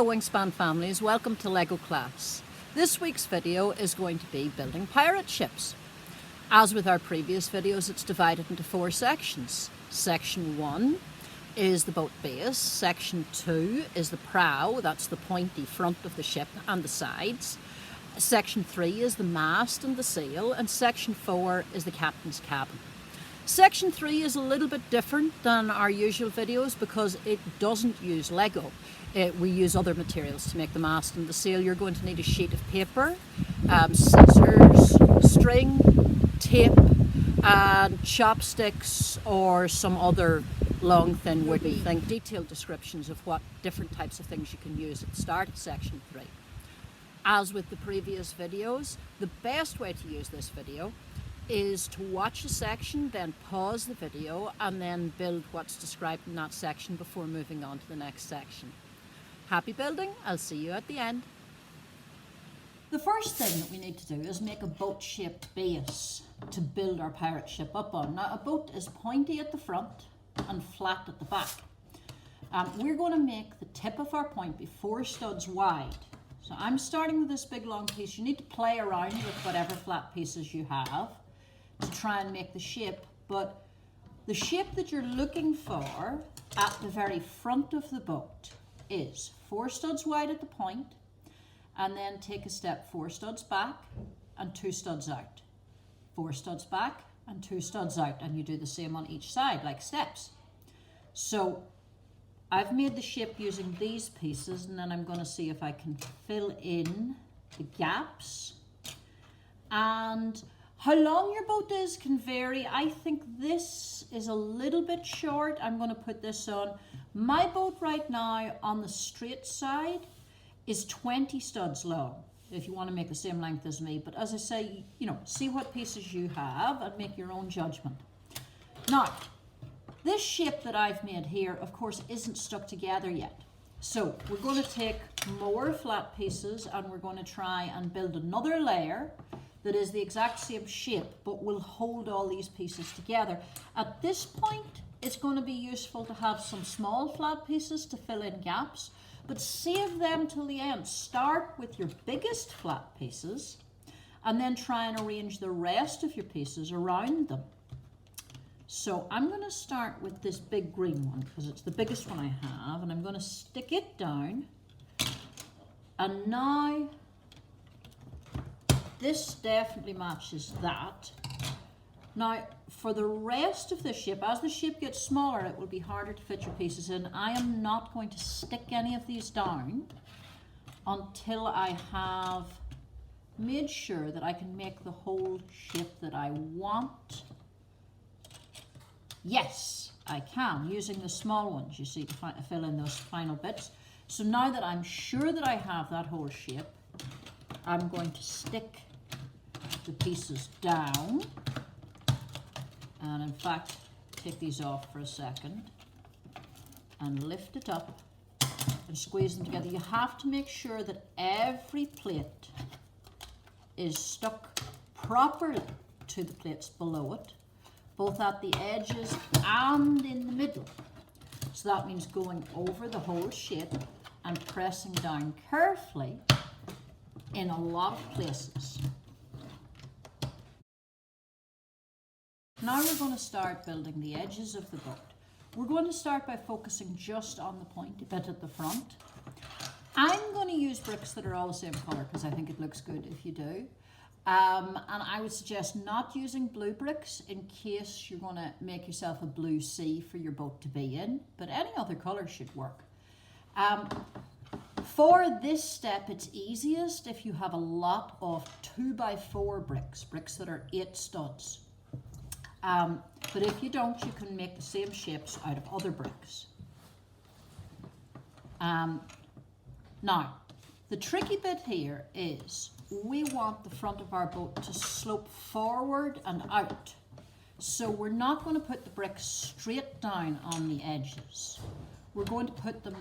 Hello Wingspan families, welcome to LEGO class. This week's video is going to be building pirate ships. As with our previous videos, it's divided into 4 sections. Section 1 is the boat base, Section 2 is the prow, that's the pointy front of the ship and the sides. Section 3 is the mast and the sail, and Section 4 is the captain's cabin. Section 3 is a little bit different than our usual videos because it doesn't use Lego. We use other materials to make the mast and the sail. You're going to need a sheet of paper, scissors, string, tape, and chopsticks or some other long thin wooden thing. Detailed descriptions of what different types of things you can use at the start of Section 3. As with the previous videos, the best way to use this video is to watch a section, then pause the video, and then build what's described in that section before moving on to the next section. Happy building, I'll see you at the end. The first thing that we need to do is make a boat-shaped base to build our pirate ship up on. Now, a boat is pointy at the front and flat at the back. We're going to make the tip of our point be 4 studs wide. So I'm starting with this big long piece. You need to play around with whatever flat pieces you have to try and make the shape, but the shape that you're looking for at the very front of the boat is 4 studs wide at the point, and then take a step 4 studs back and 2 studs out. 4 studs back and 2 studs out, and you do the same on each side like steps. So I've made the shape using these pieces, and then I'm going to see if I can fill in the gaps. And how long your boat is can vary. I think this is a little bit short. I'm going to put this on. My boat right now on the straight side is 20 studs long, if you want to make the same length as me. But as I say, see what pieces you have and make your own judgment. Now, this shape that I've made here, of course, isn't stuck together yet. So we're going to take more flat pieces and we're going to try and build another layer that is the exact same shape but will hold all these pieces together. At this point, it's going to be useful to have some small flat pieces to fill in gaps, but save them till the end. Start with your biggest flat pieces and then try and arrange the rest of your pieces around them. So I'm going to start with this big green one because it's the biggest one I have, and I'm going to stick it down. And now this definitely matches that. Now for the rest of the shape, as the shape gets smaller, it will be harder to fit your pieces in. I am not going to stick any of these down until I have made sure that I can make the whole shape that I want. Yes, I can, using the small ones, you see, to fill in those final bits. So now that I'm sure that I have that whole shape, I'm going to stick the pieces down. And in fact, take these off for a second and lift it up and squeeze them together. You have to make sure that every plate is stuck properly to the plates below it, both at the edges and in the middle. So that means going over the whole shape and pressing down carefully in a lot of places. Now we're going to start building the edges of the boat. We're going to start by focusing just on the pointy bit at the front. I'm going to use bricks that are all the same colour because I think it looks good if you do. And I would suggest not using blue bricks in case you're going to make yourself a blue sea for your boat to be in, but any other colour should work. For this step, it's easiest if you have a lot of 2x4 bricks that are 8 studs. But if you don't, you can make the same shapes out of other bricks. Now, the tricky bit here is we want the front of our boat to slope forward and out. So we're not going to put the bricks straight down on the edges. We're going to put them,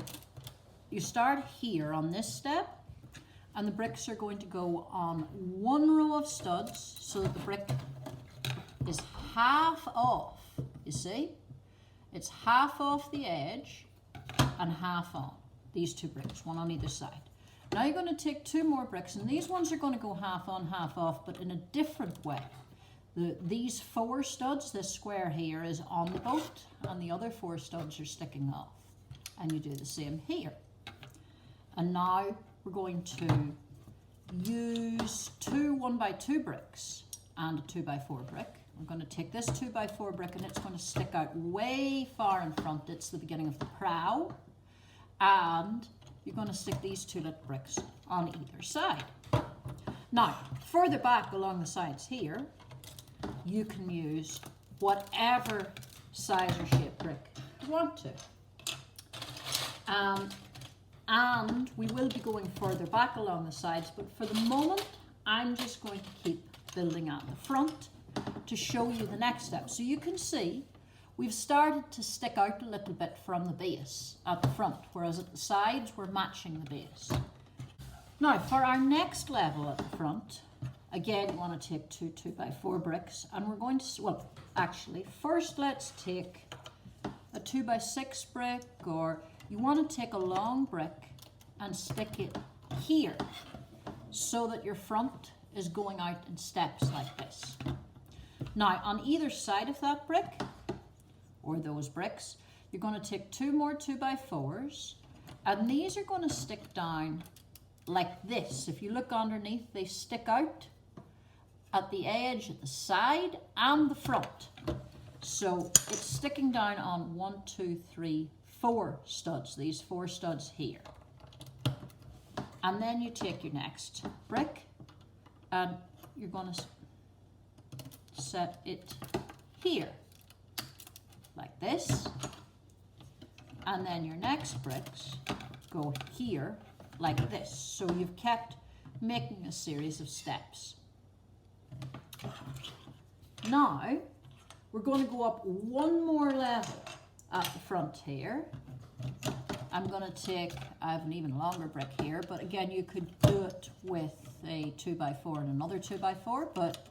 you start here on this step, and the bricks are going to go on one row of studs so that the brick is half off, you see? It's half off the edge and half on. these 2 bricks, one on either side. Now you're going to take 2 more bricks, and these ones are going to go half on, half off, but in a different way. These 4 studs, this square here is on the boat, and the other 4 studs are sticking off. And you do the same here. And now we're going to use 2 1x2 bricks and a 2x4 brick. I'm going to take this 2x4 brick, and it's going to stick out way far in front. It's the beginning of the prow. And you're going to stick these 2 little bricks on either side. Now, further back along the sides here, you can use whatever size or shape brick you want to. And we will be going further back along the sides, but for the moment, I'm just going to keep building at the front to show you the next step. So you can see we've started to stick out a little bit from the base at the front, whereas at the sides we're matching the base. Now for our next level at the front, again you want to take 2 2x4 bricks, and we're going to, well actually first let's take a 2x6 brick, or you want to take a long brick and stick it here so that your front is going out in steps like this. Now on either side of that brick, or those bricks, you're going to take 2 more 2x4s, and these are going to stick down like this. If you look underneath, they stick out at the edge, at the side and the front. So it's sticking down on 1, 2, 3, 4 studs, these 4 studs here. And then you take your next brick and you're going to set it here, like this. And then your next bricks go here, like this. So you've kept making a series of steps. Now, we're going to go up 1 more level at the front here. I'm going to take, I have an even longer brick here, but again, you could do it with a 2x4 and another 2x4, but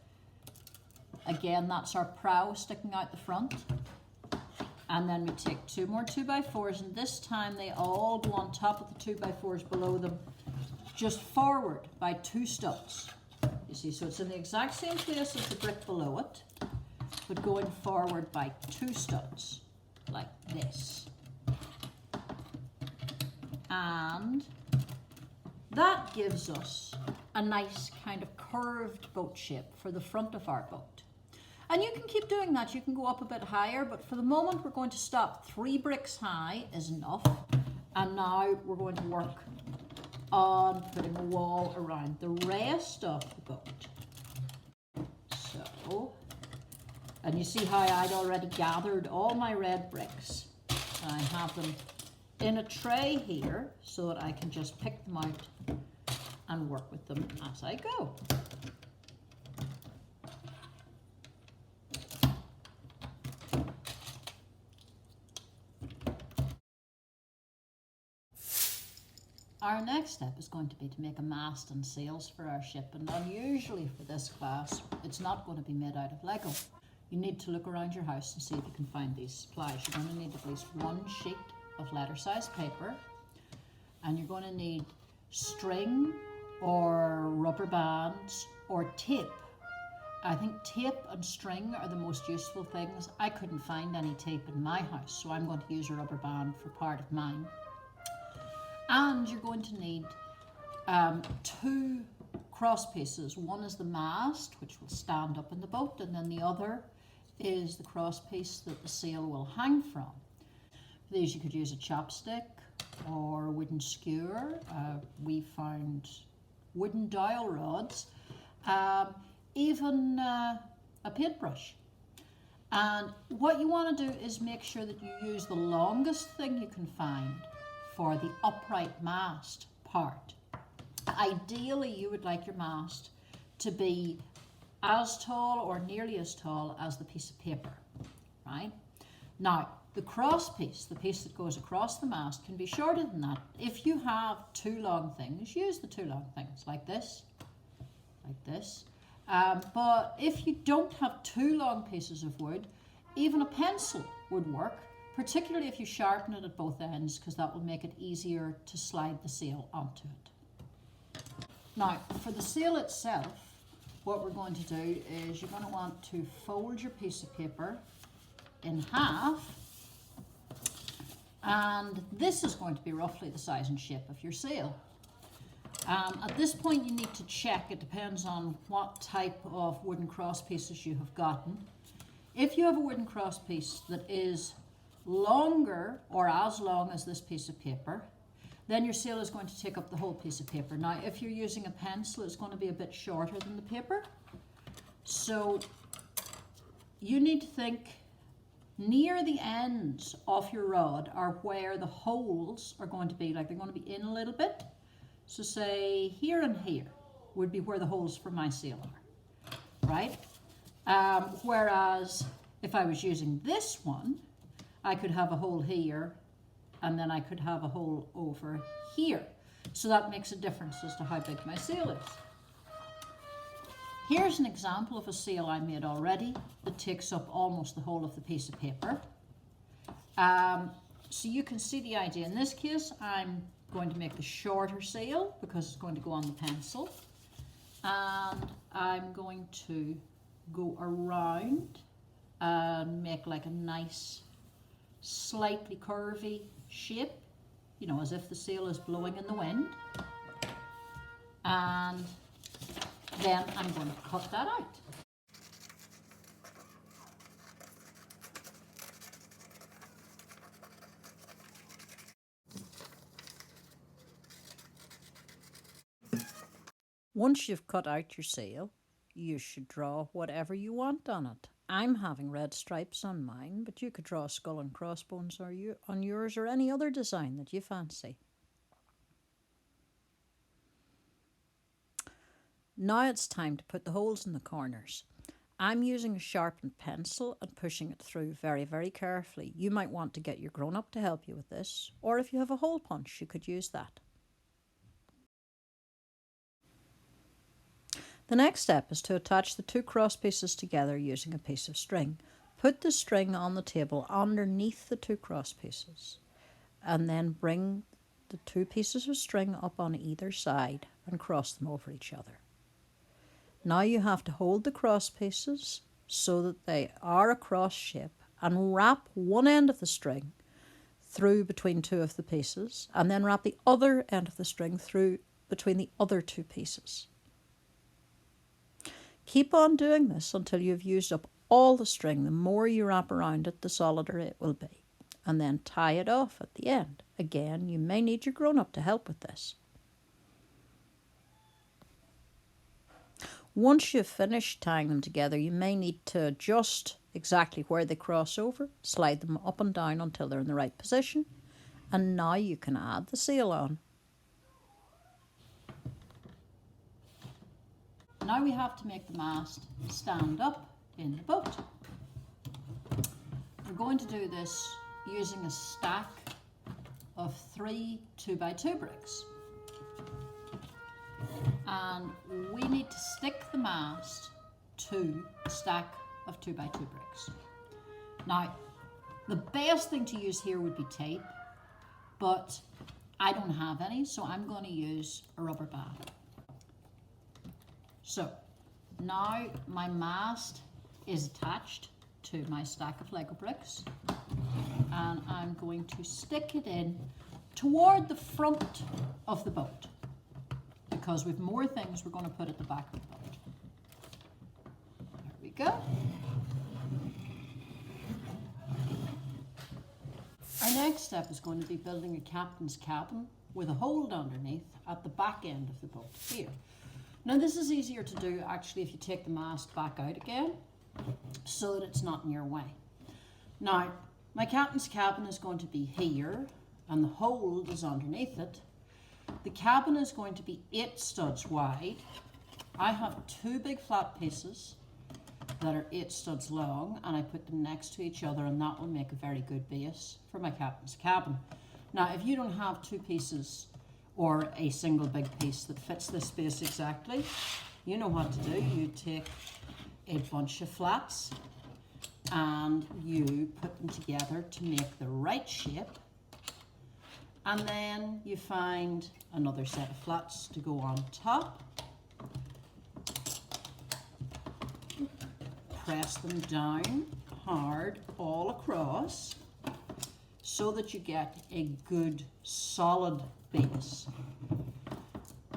again, that's our prow sticking out the front. And then we take 2 more 2x4s, and this time they all go on top of the 2x4s below them, just forward by 2 studs. You see, so it's in the exact same place as the brick below it, but going forward by 2 studs, like this. And that gives us a nice kind of curved boat shape for the front of our boat. And you can keep doing that. You can go up a bit higher, but for the moment we're going to stop. 3 bricks high is enough. And now we're going to work on putting a wall around the rest of the boat. So, and you see how I'd already gathered all my red bricks. I have them in a tray here so that I can just pick them out and work with them as I go. Our next step is going to be to make a mast and sails for our ship, and unusually for this class, it's not going to be made out of Lego. You need to look around your house and see if you can find these supplies. You're going to need at least 1 sheet of letter-sized paper, and you're going to need string or rubber bands or tape. I think tape and string are the most useful things. I couldn't find any tape in my house, so I'm going to use a rubber band for part of mine. And you're going to need 2 cross pieces. One is the mast, which will stand up in the boat, and then the other is the cross piece that the sail will hang from. For these you could use a chopstick or a wooden skewer. We found wooden dowel rods, even a paintbrush. And what you want to do is make sure that you use the longest thing you can find for the upright mast part. Ideally, you would like your mast to be as tall or nearly as tall as the piece of paper, right? Now, the cross piece, the piece that goes across the mast, can be shorter than that. If you have 2 long things, use the 2 long things, like this, like this. But if you don't have 2 long pieces of wood, even a pencil would work, particularly if you sharpen it at both ends, because that will make it easier to slide the sail onto it. Now, for the sail itself, what we're going to do is you're going to want to fold your piece of paper in half, and this is going to be roughly the size and shape of your sail. At this point you need to check, it depends on what type of wooden cross pieces you have gotten. If you have a wooden cross piece that is longer or as long as this piece of paper, then your sail is going to take up the whole piece of paper. Now, if you're using a pencil, it's going to be a bit shorter than the paper. So you need to think near the ends of your rod are where the holes are going to be, like they're going to be in a little bit. So say here and here would be where the holes for my sail are, right? Whereas if I was using this one, I could have a hole here and then I could have a hole over here. So that makes a difference as to how big my sail is. Here's an example of a sail I made already that takes up almost the whole of the piece of paper. So you can see the idea. In this case, I'm going to make the shorter sail because it's going to go on the pencil. And I'm going to go around and make like a nice, slightly curvy shape, you know, as if the sail is blowing in the wind. And then I'm going to cut that out. Once you've cut out your sail, you should draw whatever you want on it. I'm having red stripes on mine, but you could draw a skull and crossbones on yours, or any other design that you fancy. Now it's time to put the holes in the corners. I'm using a sharpened pencil and pushing it through very, very carefully. You might want to get your grown-up to help you with this, or if you have a hole punch, you could use that. The next step is to attach the two cross pieces together using a piece of string. Put the string on the table underneath the two cross pieces, and then bring the two pieces of string up on either side and cross them over each other. Now you have to hold the cross pieces so that they are a cross shape and wrap one end of the string through between two of the pieces, and then wrap the other end of the string through between the other two pieces. Keep on doing this until you've used up all the string. The more you wrap around it, the solider it will be. And then tie it off at the end. Again, you may need your grown-up to help with this. Once you've finished tying them together, you may need to adjust exactly where they cross over, slide them up and down until they're in the right position, and now you can add the sail on. Now we have to make the mast stand up in the boat. We're going to do this using a stack of 3 2x2 bricks. And we need to stick the mast to a stack of 2x2 bricks. Now, the best thing to use here would be tape, but I don't have any, so I'm going to use a rubber band. So now my mast is attached to my stack of Lego bricks, and I'm going to stick it in toward the front of the boat, because with more things we're going to put at the back of the boat. There we go. Our next step is going to be building a captain's cabin with a hold underneath at the back end of the boat here. Now this is easier to do actually if you take the mast back out again so that it's not in your way. Now my captain's cabin is going to be here and the hold is underneath it. The cabin is going to be 8 studs wide. I have 2 big flat pieces that are 8 studs long, and I put them next to each other, and that will make a very good base for my captain's cabin. Now if you don't have 2 pieces or a single big piece that fits this space exactly, you know what to do. You take a bunch of flats, and you put them together to make the right shape, and then you find another set of flats to go on top, press them down hard all across so that you get a good solid base.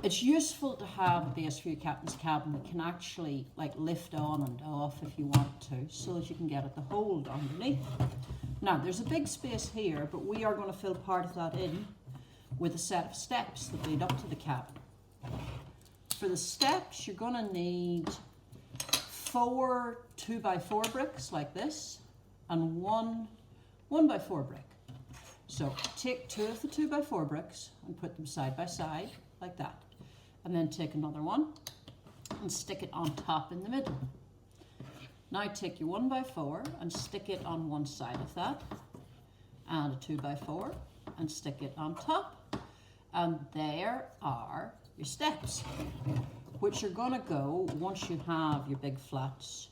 It's useful to have a base for your captain's cabin that can actually like lift on and off if you want to, so that you can get at the hold underneath. Now there's a big space here, but we are going to fill part of that in with a set of steps that lead up to the cabin. For the steps, you're going to need 4 2x4 bricks like this and one 1x4 brick. So take 2 of the 2x4 bricks and put them side by side like that. And then take another one and stick it on top in the middle. Now take your 1x4 and stick it on one side of that, and a 2x4 and stick it on top. And there are your steps, which are going to go once you have your big flats.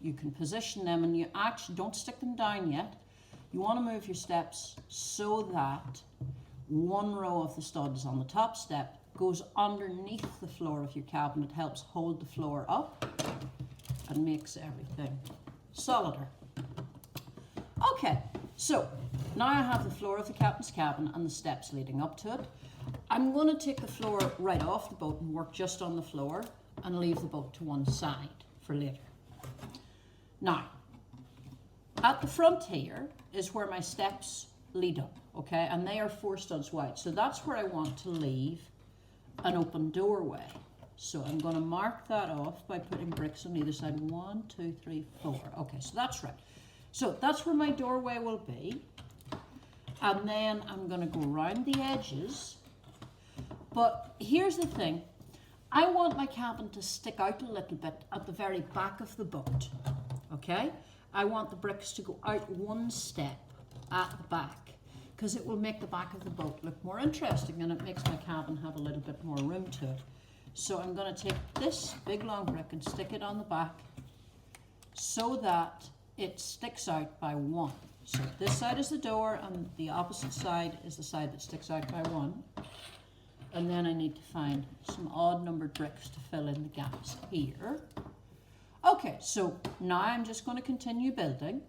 You can position them, and you actually don't stick them down yet. You want to move your steps so that one row of the studs on the top step goes underneath the floor of your cabin. It helps hold the floor up and makes everything solider. Okay, so now I have the floor of the captain's cabin and the steps leading up to it. I'm going to take the floor right off the boat and work just on the floor and leave the boat to one side for later. Now, at the front here is where my steps lead up, okay, and they are 4 studs wide, so that's where I want to leave an open doorway. So I'm going to mark that off by putting bricks on either side. 1 2 3 4. Okay, so that's right. So that's where my doorway will be, and then I'm going to go around the edges. But here's the thing, I want my cabin to stick out a little bit at the very back of the boat, okay? I want the bricks to go out one step at the back, because it will make the back of the boat look more interesting, and it makes my cabin have a little bit more room to it. So I'm going to take this big long brick and stick it on the back so that it sticks out by 1. So this side is the door and the opposite side is the side that sticks out by 1. And then I need to find some odd numbered bricks to fill in the gaps here. Okay, so now I'm just going to continue building.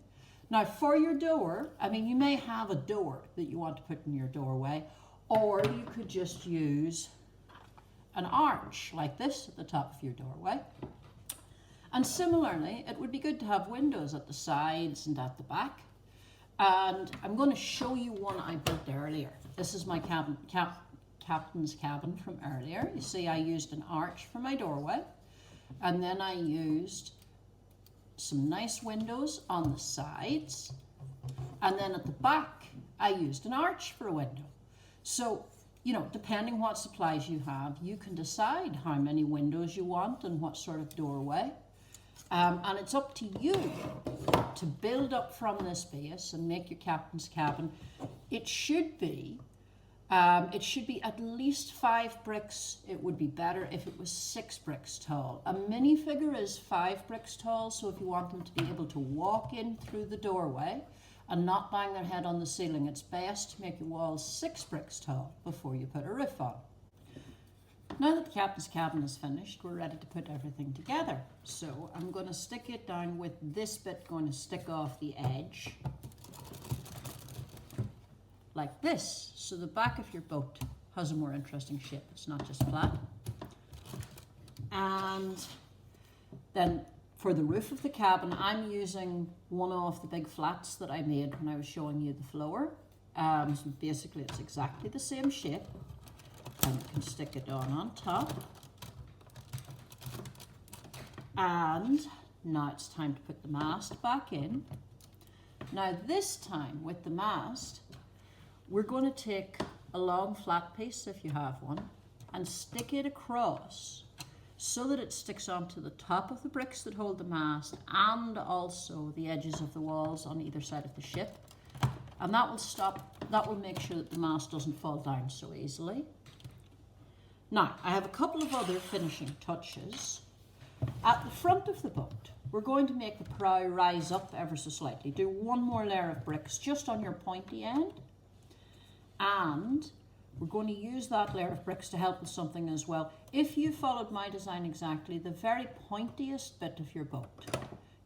Now for your door, I mean, you may have a door that you want to put in your doorway, or you could just use an arch like this at the top of your doorway. And similarly, it would be good to have windows at the sides and at the back. And I'm going to show you one I built earlier. This is my captain's cabin from earlier. You see, I used an arch for my doorway, and then I used some nice windows on the sides, and then at the back I used an arch for a window. So, you know, depending what supplies you have, you can decide how many windows you want and what sort of doorway. And it's up to you to build up from this base and make your captain's cabin. It should be at least 5 bricks. It would be better if it was 6 bricks tall. A minifigure is 5 bricks tall, so if you want them to be able to walk in through the doorway and not bang their head on the ceiling, it's best to make your walls 6 bricks tall before you put a roof on. Now that the captain's cabin is finished, we're ready to put everything together. So I'm going to stick it down with this bit going to stick off the edge like this, so the back of your boat has a more interesting shape. It's not just flat. And then for the roof of the cabin, I'm using one of the big flats that I made when I was showing you the floor. So basically it's exactly the same shape, and you can stick it on top. And now it's time to put the mast back in. Now this time with the mast, we're going to take a long flat piece, if you have one, and stick it across so that it sticks onto the top of the bricks that hold the mast and also the edges of the walls on either side of the ship. And that will make sure that the mast doesn't fall down so easily. Now, I have a couple of other finishing touches. At the front of the boat, we're going to make the prow rise up ever so slightly. Do one more layer of bricks just on your pointy end, and we're going to use that layer of bricks to help with something as well. If you followed my design exactly, the very pointiest bit of your boat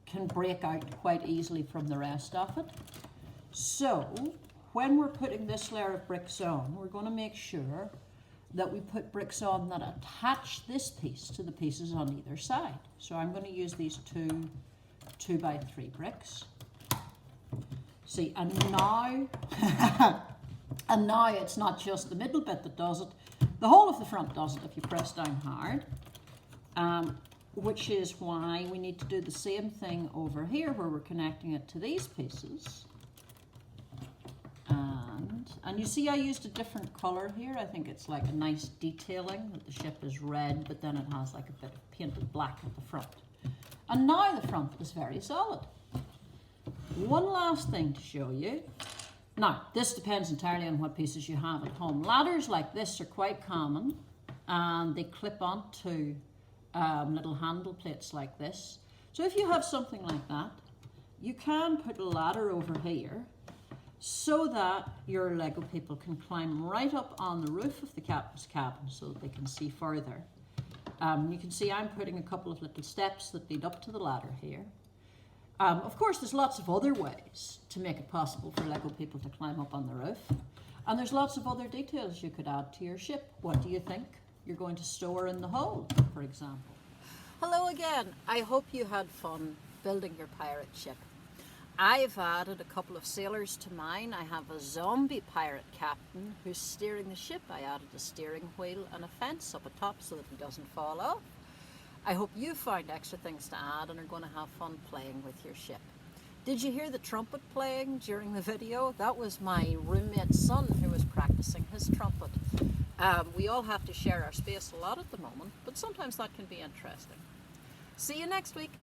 can break out quite easily from the rest of it. So when we're putting this layer of bricks on, we're going to make sure that we put bricks on that attach this piece to the pieces on either side. So I'm going to use these two 2x3 bricks. See, and now, and now it's not just the middle bit that does it, the whole of the front does it if you press down hard, which is why we need to do the same thing over here where we're connecting it to these pieces. And you see I used a different colour here. I think it's like a nice detailing that the ship is red, but then it has like a bit of painted black at the front. And now the front is very solid. One last thing to show you. Now, this depends entirely on what pieces you have at home. Ladders like this are quite common, and they clip onto little handle plates like this. So if you have something like that, you can put a ladder over here so that your Lego people can climb right up on the roof of the captain's cabin so that they can see further. You can see I'm putting a couple of little steps that lead up to the ladder here. Of course, there's lots of other ways to make it possible for Lego people to climb up on the roof. And there's lots of other details you could add to your ship. What do you think you're going to store in the hold, for example? Hello again. I hope you had fun building your pirate ship. I've added a couple of sailors to mine. I have a zombie pirate captain who's steering the ship. I added a steering wheel and a fence up atop so that he doesn't fall off. I hope you found extra things to add and are going to have fun playing with your ship. Did you hear the trumpet playing during the video? That was my roommate's son who was practicing his trumpet. We all have to share our space a lot at the moment, but sometimes that can be interesting. See you next week.